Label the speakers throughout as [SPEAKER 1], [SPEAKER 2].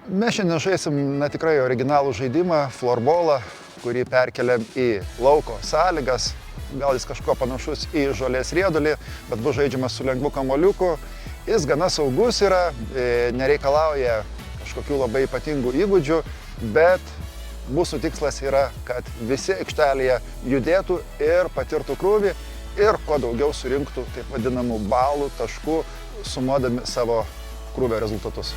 [SPEAKER 1] Mes šiandien žaisim tikrai originalų žaidimą, florbolą, kurį perkeliam į lauko sąlygas. Gal jis kažkuo panašus į žolės riedulį, bet bus žaidžiamas su lengvu kamuoliuku. Jis gana saugus yra, nereikalauja kažkokių labai ypatingų įgūdžių, bet mūsų tikslas yra, kad visi aikštelėje judėtų ir patirtų krūvį ir kuo daugiau surinktų taip vadinamų balų, taškų, sumuodami savo krūvio rezultatus.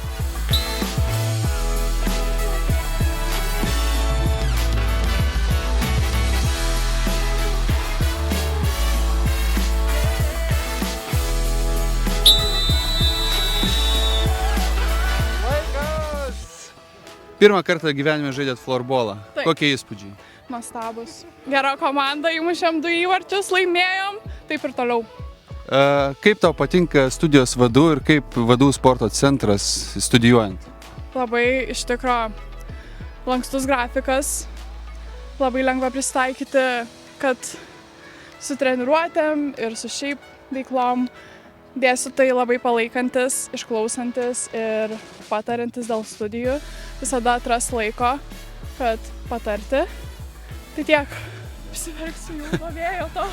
[SPEAKER 2] Pirmą kartą gyvenime žaidėt florbolą.
[SPEAKER 3] Taip.
[SPEAKER 2] Kokie įspūdžiai?
[SPEAKER 3] Nuostabus. Gera komanda, įmušėm 2 įvarčius, laimėjom, taip ir toliau.
[SPEAKER 2] Kaip tau patinka studijos VDU ir kaip VDU sporto centras studijuojant?
[SPEAKER 3] Labai iš tikro lankstus grafikas, labai lengva prisitaikyti, kad su treniruotėm ir su šiaip veiklom. Dėstytojai labai palaikantis, išklausantis ir patarantis dėl studijų. Visada atras laiko, kad patarti. Tai tiek. Išsiverksiu jau nuo vėjo to.